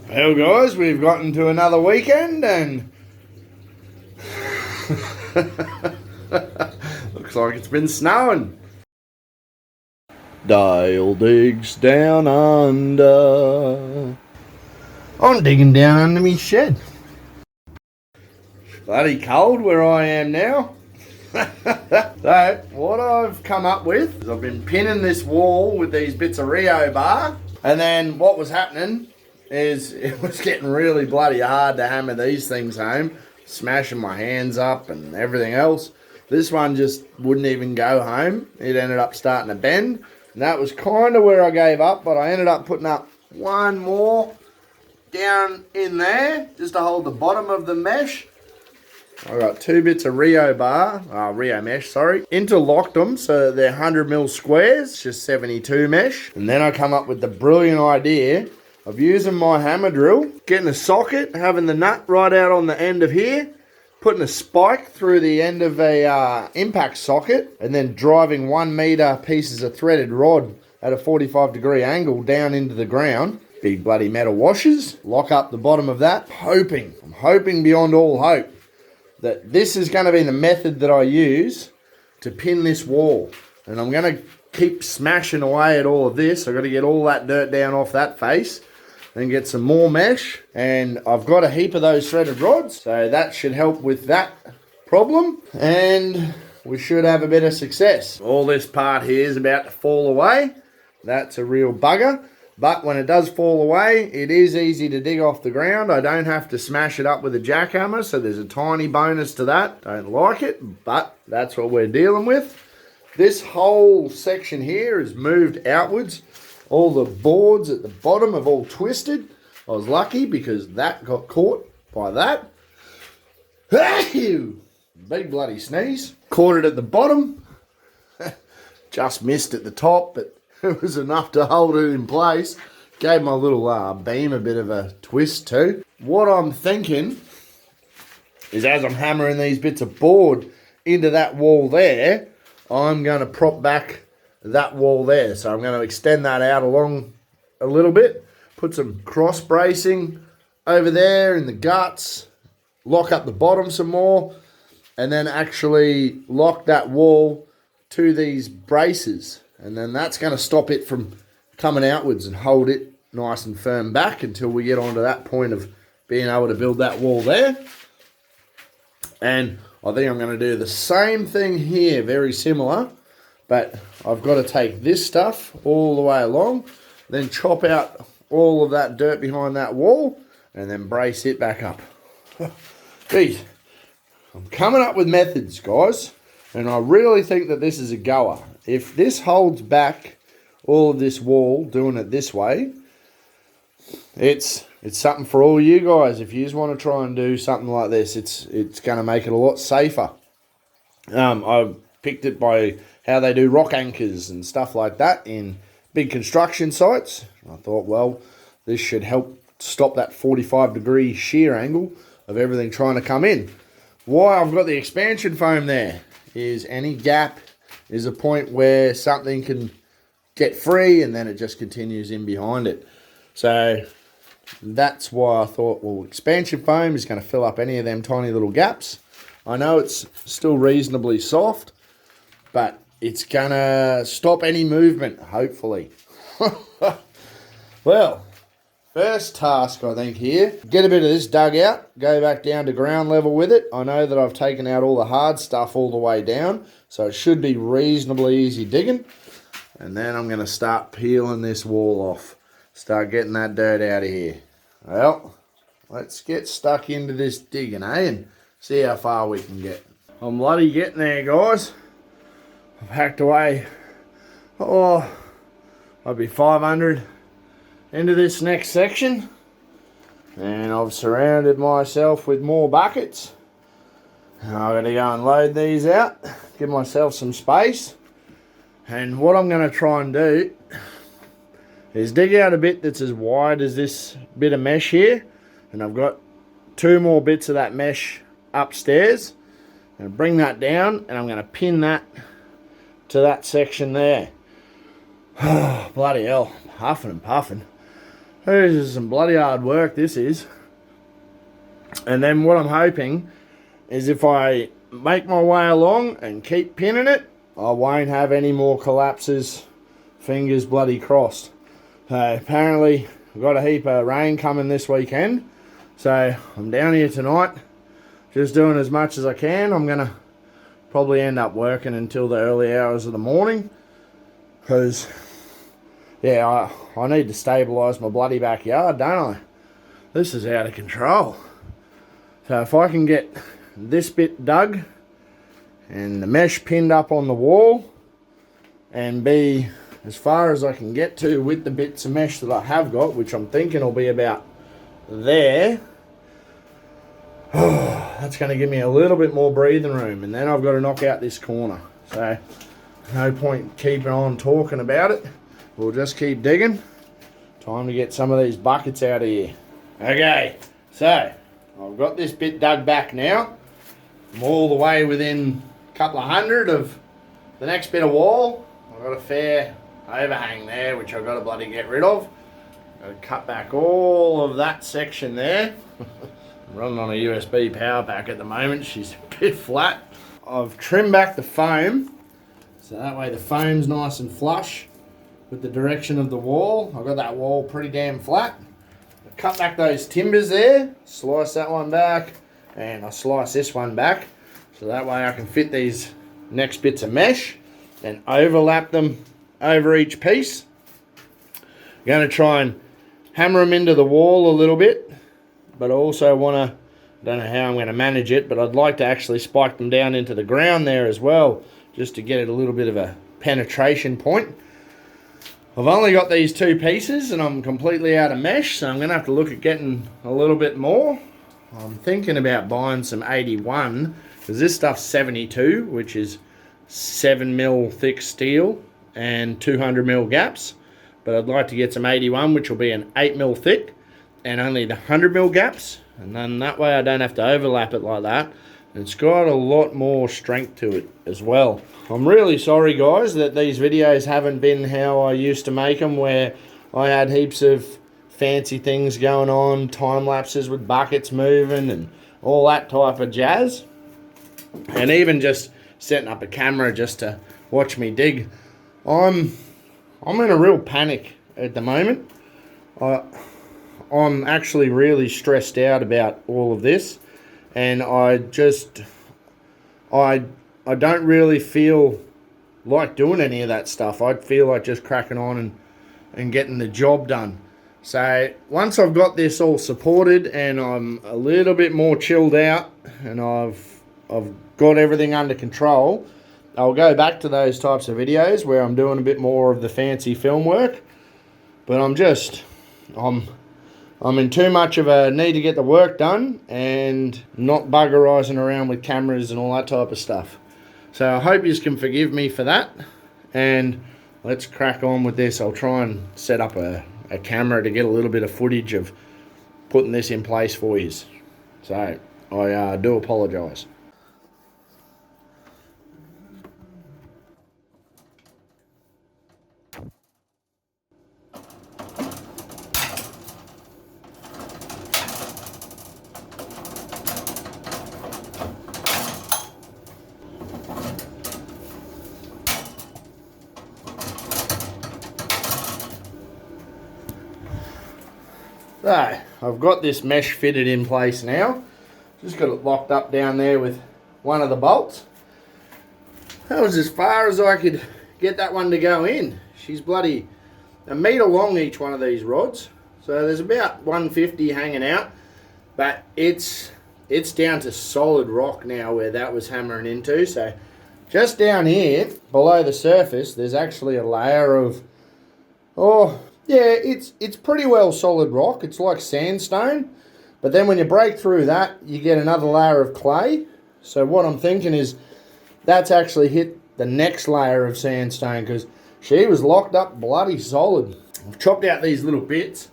Well guys, we've gotten to another weekend and looks like it's been snowing. Dale digs down under. I'm digging down under me shed. Bloody cold where I am now. So what I've come up with is I've been pinning this wall with these bits of Rio bar, and then what was happening is it was getting really bloody hard to hammer these things home, smashing my hands up and everything else. This one just wouldn't even go home. It ended up starting to bend, and that was kind of where I gave up, but I ended up putting up one more down in there just to hold the bottom of the mesh. I got two bits of Rio mesh, interlocked them so they're 100mm squares, just 72 mesh. And then I come up with the brilliant idea of using my hammer drill, getting a socket, having the nut right out on the end of here, putting a spike through the end of a impact socket, and then driving 1 meter pieces of threaded rod at a 45-degree angle down into the ground. Big bloody metal washers, lock up the bottom of that. I'm hoping beyond all hope that this is going to be the method that I use to pin this wall. And I'm going to keep smashing away at all of this. I've got to get all that dirt down off that face, then get some more mesh. And I've got a heap of those threaded rods, so that should help with that problem. And we should have a bit of success. All this part here is about to fall away. That's a real bugger. But when it does fall away, it is easy to dig off the ground. I don't have to smash it up with a jackhammer, so there's a tiny bonus to that. Don't like it, but that's what we're dealing with. This whole section here is moved outwards. All the boards at the bottom have all twisted. I was lucky because that got caught by that. Big bloody sneeze. Caught it at the bottom. Just missed at the top, but it was enough to hold it in place. Gave my little beam a bit of a twist too. What I'm thinking is, as I'm hammering these bits of board into that wall there, I'm going to prop back that wall there. So I'm going to extend that out along a little bit, put some cross bracing over there in the guts, lock up the bottom some more, and then actually lock that wall to these braces. And then that's going to stop it from coming outwards and hold it nice and firm back until we get onto that point of being able to build that wall there. And I think I'm going to do the same thing here, very similar, but I've got to take this stuff all the way along, then chop out all of that dirt behind that wall, and then brace it back up. Geez, I'm coming up with methods, guys, and I really think that this is a goer. If this holds back all of this wall, doing it this way, it's something for all you guys. If you just want to try and do something like this, it's going to make it a lot safer. I picked it by how they do rock anchors and stuff like that in big construction sites. I thought, well, this should help stop that 45-degree shear angle of everything trying to come in. Why I've got the expansion foam there is any gap is a point where something can get free and then it just continues in behind it. So that's why I thought, well, expansion foam is going to fill up any of them tiny little gaps. I know it's still reasonably soft, but it's going to stop any movement, hopefully. Well, first task, I think, here, get a bit of this dug out, go back down to ground level with it. I know that I've taken out all the hard stuff all the way down, so it should be reasonably easy digging. And then I'm going to start peeling this wall off, start getting that dirt out of here. Well, let's get stuck into this digging, and see how far we can get. I'm bloody getting there, guys. I've hacked away, I'd be 500 into this next section, and I've surrounded myself with more buckets. I'm going to go and load these out, give myself some space, and what I'm going to try and do is dig out a bit that's as wide as this bit of mesh here, and I've got 2 more bits of that mesh upstairs, and bring that down, and I'm going to pin that to that section there. Oh, bloody hell, huffing and puffing. This is some bloody hard work, this is. And then what I'm hoping is if I make my way along and keep pinning it, I won't have any more collapses, fingers bloody crossed. So apparently I've got a heap of rain coming this weekend, so I'm down here tonight just doing as much as I can. I'm going to probably end up working until the early hours of the morning because, yeah, I need to stabilise my bloody backyard, don't I? This is out of control. So if I can get this bit dug and the mesh pinned up on the wall and be as far as I can get to with the bits of mesh that I have got, which I'm thinking will be about there, that's going to give me a little bit more breathing room, and then I've got to knock out this corner. So no point keeping on talking about it. We'll just keep digging. Time to get some of these buckets out of here. Okay, so I've got this bit dug back now. I'm all the way within a couple of hundred of the next bit of wall. I've got a fair overhang there, which I've got to bloody get rid of. Got to cut back all of that section there. I'm running on a USB power pack at the moment. She's a bit flat. I've trimmed back the foam, so that way the foam's nice and flush with the direction of the wall. I've got that wall pretty damn flat. I cut back those timbers there, slice that one back, and I slice this one back, so that way I can fit these next bits of mesh and overlap them over each piece. I'm going to try and hammer them into the wall a little bit, but I also want to, don't know how I'm going to manage it, but I'd like to actually spike them down into the ground there as well, just to get it a little bit of a penetration point. I've only got these two pieces and I'm completely out of mesh, so I'm going to have to look at getting a little bit more. I'm thinking about buying some 81, because this stuff's 72, which is 7mm thick steel and 200mm gaps, but I'd like to get some 81, which will be an 8mm thick and only the 100mm gaps, and then that way I don't have to overlap it like that. It's got a lot more strength to it as well. I'm really sorry guys that these videos haven't been how I used to make them, where I had heaps of fancy things going on, time lapses with buckets moving and all that type of jazz, and even just setting up a camera just to watch me dig. I'm in a real panic at the moment. I'm actually really stressed out about all of this, and I don't really feel like doing any of that stuff. I feel like just cracking on and getting the job done. So once I've got this all supported and I'm a little bit more chilled out and I've got everything under control, I'll go back to those types of videos where I'm doing a bit more of the fancy film work. But I'm in too much of a need to get the work done and not buggerizing around with cameras and all that type of stuff. So I hope you can forgive me for that, and let's crack on with this. I'll try and set up a camera to get a little bit of footage of putting this in place for you. So I do apologise. So, I've got this mesh fitted in place now. Just got it locked up down there with one of the bolts. That was as far as I could get that one to go in. She's bloody a metre long, each one of these rods. So there's about 150 hanging out, but it's down to solid rock now where that was hammering into. So just down here below the surface, there's actually a layer of, yeah, it's pretty well solid rock. It's like sandstone. But then when you break through that, you get another layer of clay. So what I'm thinking is that's actually hit the next layer of sandstone, because she was locked up bloody solid. I've chopped out these little bits.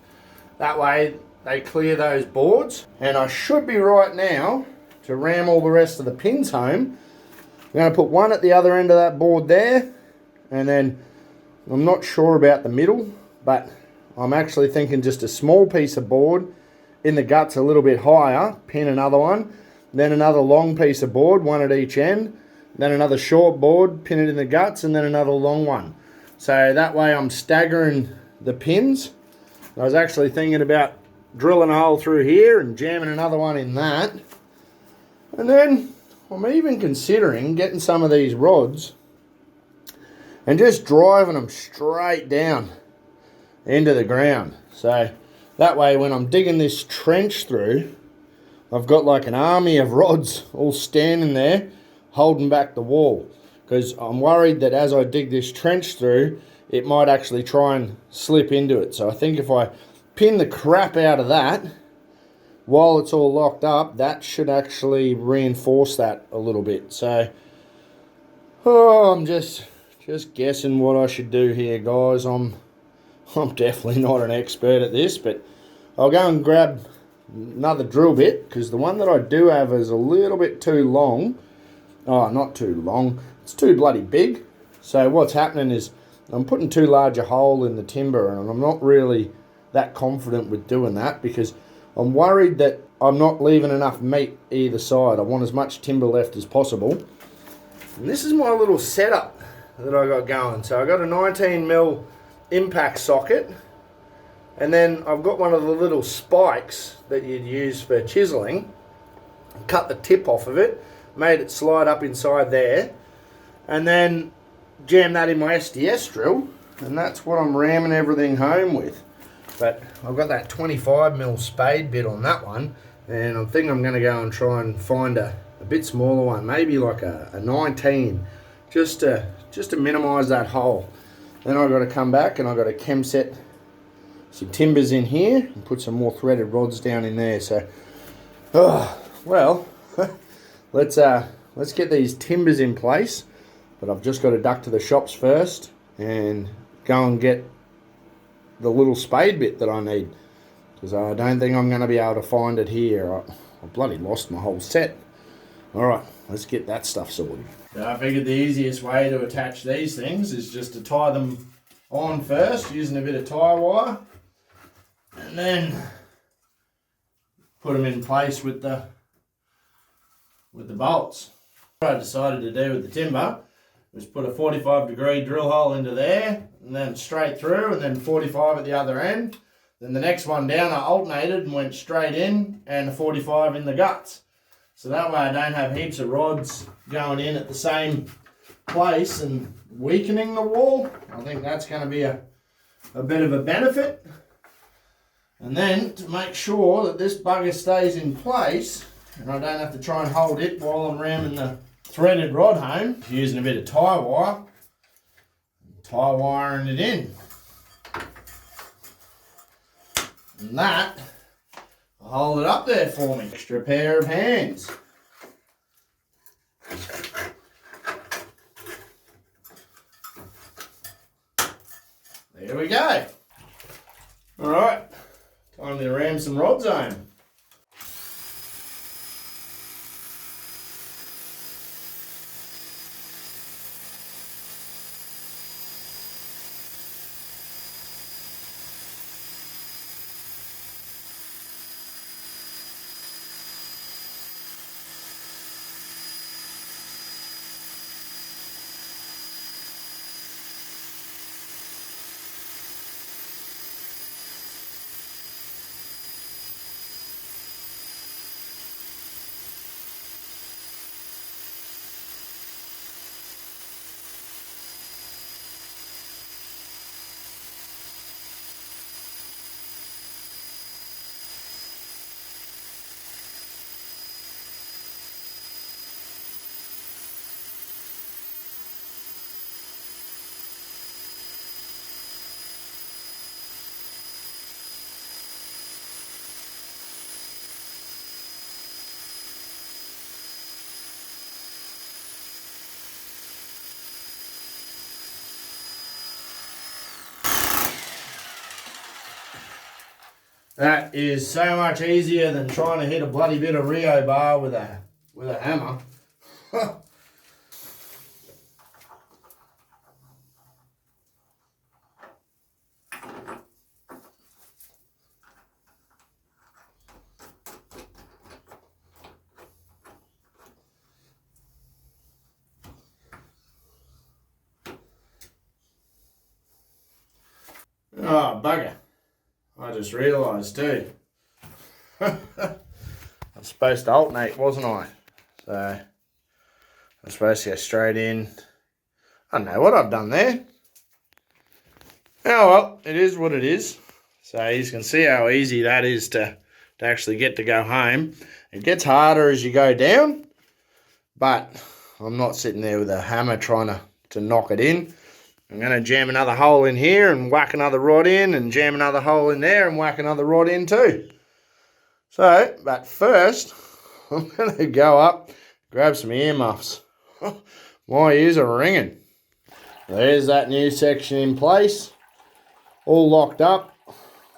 That way they clear those boards. And I should be right now to ram all the rest of the pins home. I'm going to put one at the other end of that board there. And then I'm not sure about the middle, but I'm actually thinking just a small piece of board in the guts a little bit higher, pin another one, then another long piece of board, one at each end, then another short board, pin it in the guts, and then another long one. So that way I'm staggering the pins. I was actually thinking about drilling a hole through here and jamming another one in that. And then I'm even considering getting some of these rods and just driving them straight down into the ground. So that way when I'm digging this trench through, I've got like an army of rods all standing there holding back the wall. Because I'm worried that as I dig this trench through, it might actually try and slip into it. So I think if I pin the crap out of that while it's all locked up, that should actually reinforce that a little bit. So I'm just guessing what I should do here, guys. I'm definitely not an expert at this, but I'll go and grab another drill bit, because the one that I do have is a little bit too long. Oh, not too long. It's too bloody big. So what's happening is I'm putting too large a hole in the timber, and I'm not really that confident with doing that, because I'm worried that I'm not leaving enough meat either side. I want as much timber left as possible. And this is my little setup that I got going. So I got a 19mm impact socket, and then I've got one of the little spikes that you'd use for chiseling. Cut the tip off of it, made it slide up inside there, and then jam that in my SDS drill, and that's what I'm ramming everything home with. But I've got that 25mm spade bit on that one, and I think I'm going to go and try and find a bit smaller one, maybe like a 19, just to minimise that hole. Then I've got to come back and I've got to chem set some timbers in here and put some more threaded rods down in there. So, well, let's get these timbers in place. But I've just got to duck to the shops first and go and get the little spade bit that I need, because I don't think I'm going to be able to find it here. I bloody lost my whole set. Alright, let's get that stuff sorted. So I figured the easiest way to attach these things is just to tie them on first using a bit of tie wire, and then put them in place with the bolts. What I decided to do with the timber was put a 45-degree drill hole into there, and then straight through, and then 45 at the other end. Then the next one down I alternated and went straight in, and a 45 in the guts. So that way I don't have heaps of rods going in at the same place and weakening the wall. I think that's going to be a bit of a benefit. And then to make sure that this bugger stays in place and I don't have to try and hold it while I'm ramming the threaded rod home, using a bit of tie wiring it in. And that will hold it up there for me. Extra pair of hands. There we go. Alright, time to ram some rods home. That is so much easier than trying to hit a bloody bit of Rio bar with a hammer. bugger. I just realised too. I was supposed to alternate, wasn't I? So I'm supposed to go straight in. I don't know what I've done there. Oh well, it is what it is. So you can see how easy that is to actually get to go home. It gets harder as you go down, but I'm not sitting there with a hammer trying to knock it in. I'm going to jam another hole in here and whack another rod in, and jam another hole in there and whack another rod in too. So, but first, I'm going to go up, grab some earmuffs. My ears are ringing. There's that new section in place, all locked up.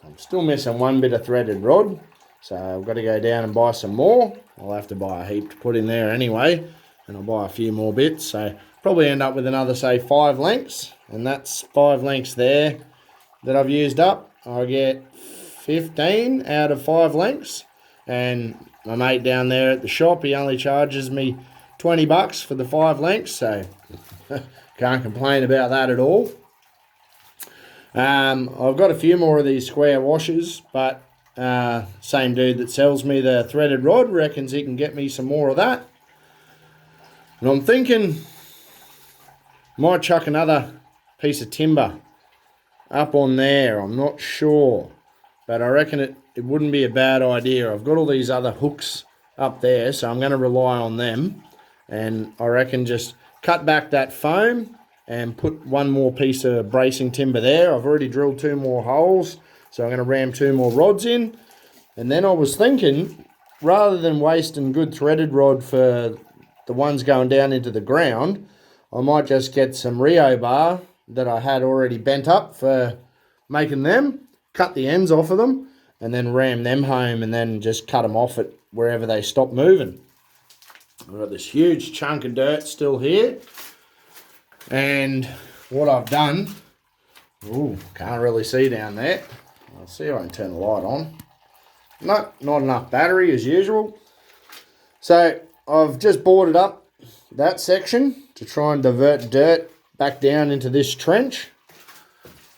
I'm still missing one bit of threaded rod, so I've got to go down and buy some more. I'll have to buy a heap to put in there anyway, and I'll buy a few more bits, so probably end up with another, say, 5 lengths, and that's 5 lengths there that I've used up. I get 15 out of 5 lengths, and my mate down there at the shop, he only charges me 20 bucks for the 5 lengths, so can't complain about that at all. I've got a few more of these square washers, but same dude that sells me the threaded rod reckons he can get me some more of that. And I'm thinking might chuck another piece of timber up on there. I'm not sure, but I reckon it wouldn't be a bad idea. I've got all these other hooks up there, so I'm going to rely on them. And I reckon just cut back that foam and put one more piece of bracing timber there. I've already drilled 2 more holes, so I'm going to ram 2 more rods in. And then I was thinking, rather than wasting good threaded rod for the ones going down into the ground, I might just get some Rio bar that I had already bent up for making them, cut the ends off of them, and then ram them home and then just cut them off at wherever they stop moving. I've got this huge chunk of dirt still here, and what I've done, can't really see down there. I'll see if I can turn the light on. No, not enough battery as usual. So I've just boarded up that section to try and divert dirt back down into this trench.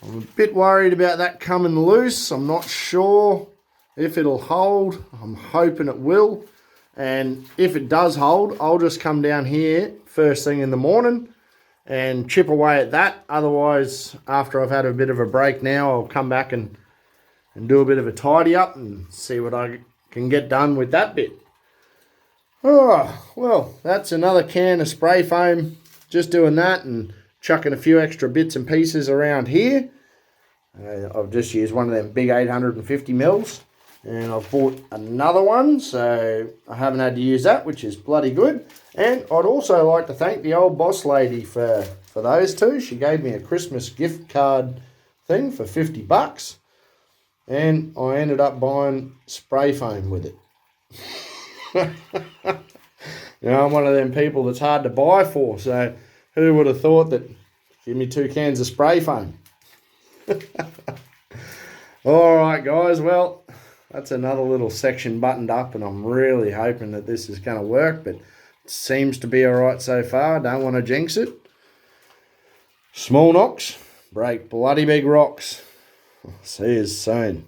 I'm a bit worried about that coming loose. I'm not sure if it'll hold. I'm hoping it will. And if it does hold, I'll just come down here first thing in the morning and chip away at that. Otherwise, after I've had a bit of a break now, I'll come back and do a bit of a tidy up and see what I can get done with that bit. Oh, well, that's another can of spray foam. Just doing that and chucking a few extra bits and pieces around here. I've just used one of them big 850 mils. And I've bought another one, so I haven't had to use that, which is bloody good. And I'd also like to thank the old boss lady for those two. She gave me a Christmas gift card thing for 50 bucks. And I ended up buying spray foam with it. You know, I'm one of them people that's hard to buy for, so who would have thought that? Give me 2 cans of spray foam. Alright guys, well, that's another little section buttoned up, and I'm really hoping that this is going to work, but it seems to be alright so far. Don't want to jinx it. Small knocks break bloody big rocks. See you soon.